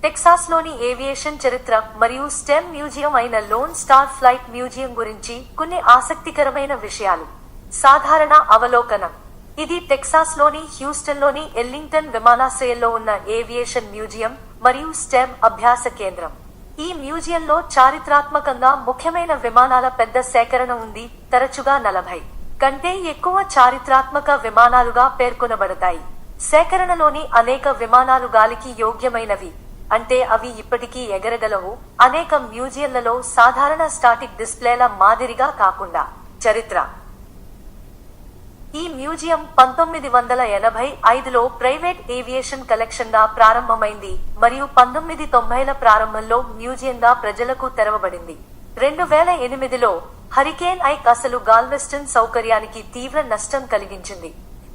టెక్సాస్లోని aviation చరిత్ర మరియు stem museum అయిన లోన్ స్టార్ ఫ్లైట్ మ్యూజియం గురించి కొన్ని ఆసక్తికరమైన విషయాలు. సాధారణ అవలోకనం. ఇది టెక్సాస్లోని హ్యూస్టన్లోని ఎల్లింగ్టన్ విమానాశ్రయంలో ఉన్న ఏవియేషన్ మ్యూజియం మరియు స్టెమ్ అభ్యాస కేంద్రం. ఈ మ్యూజియంలో చారిత్రాత్మకంగా ముఖ్యమైన విమానాల పెద్ద సేకరణ ఉంది. తరచుగా 40 కంటే ఎక్కువ చారిత్రాత్మక విమానాలుగా పేర్కొనబడతాయి. సేకరణలోని అనేక విమానాలు గాలికి యోగ్యమైనవి, అంటే అవి ఇప్పటికీ ఎగరగలవు. అనేక మ్యూజియంలలో సాధారణ స్టాటిక్ డిస్ప్లేల మాదిరిగా కాకుండా. చరిత్ర. ఈ మ్యూజియం 1985లో ప్రైవేట్ ఏవియేషన్ కలెక్షన్ గా ప్రారంభమైంది మరియు 1990ల ప్రారంభంలో మ్యూజియంగా ప్రజలకు తెరవబడింది. 2008లో హరికేన్ ఐక్ అసలు గాల్వెస్టన్ సౌకర్యానికి తీవ్ర నష్టం కలిగించింది.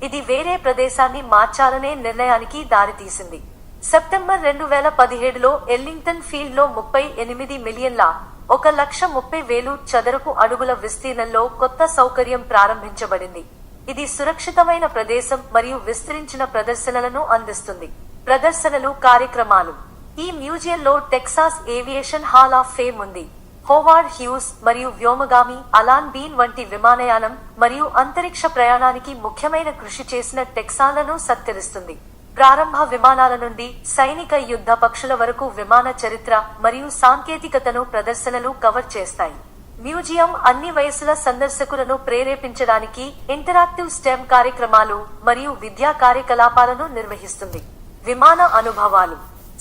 ఇది వేరే ప్రదేశాన్ని మార్చాలనే నిర్ణయానికి దారితీసింది. సెప్టెంబర్ 2017లో ఎల్లింగ్టన్ ఫీల్డ్ లో 38 మిలియన్ల $1,30,000 చదరపు అడుగుల విస్తీర్ణంలో కొత్త సౌకర్యం ప్రారంభించబడింది. ఇది సురక్షితమైన ప్రదేశం మరియు విస్తరించిన ప్రదర్శనలను అందిస్తుంది. ప్రదర్శనలు, కార్యక్రమాలు. ఈ మ్యూజియంలో Texas aviation hall of fame ఉంది. హోవార్డ్ హ్యూస్ మరియు వ్యోమగామి అలాన్ బీన్ వంటి విమానయానం మరియు అంతరిక్ష ప్రయాణానికి ముఖ్యమైన కృషి చేసిన టెక్సాన్లను సత్కరిస్తుంది. ప్రారంభ విమానాల నుండి సైనిక యుద్ధ పక్షుల వరకు విమాన చరిత్ర మరియు సాంకేతికతను ప్రదర్శనలు కవర్ చేస్తాయి. మ్యూజియం అన్ని వయసుల సందర్శకులను ప్రేరేపించడానికి ఇంటరాక్టివ్ స్టెమ్ కార్యక్రమాలు మరియు విద్యా కార్యకలాపాలను నిర్వహిస్తుంది. విమాన అనుభవాలు.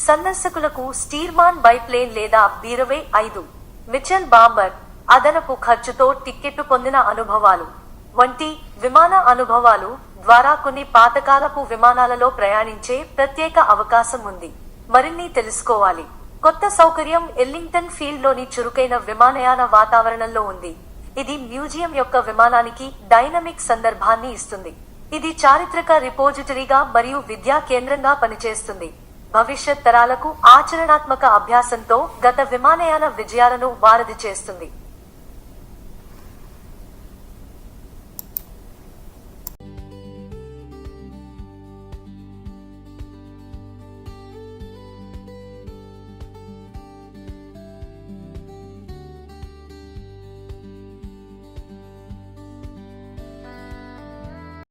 సందర్శకులకు స్టీర్మాన్ బైప్లేన్ లేదా B-25 మిచెల్ బాంబర్ అదనపు ఖర్చుతో టిక్కెట్టు పొందిన అనుభవాలు వంటి విమాన అనుభవాలు ద్వారా కొన్ని పాతకాలపు విమానాలలో ప్రయాణించే ప్రత్యేక అవకాశం ఉంది. మరిన్ని తెలుసుకోవాలి. కొత్త సౌకర్యం ఎల్లింగ్టన్ ఫీల్డ్ లోని చురుకైన విమానయాన వాతావరణంలో ఉంది. ఇది మ్యూజియం యొక్క విమానానికి డైనమిక్ సందర్భాన్ని ఇస్తుంది. ఇది చారిత్రక రిపోజిటరీగా మరియు విద్యా కేంద్రంగా పనిచేస్తుంది. భవిష్యత్ తరాలకు ఆచరణాత్మక అభ్యాసంతో గత విమానయాన విజయాలను వారధి చేస్తుంది.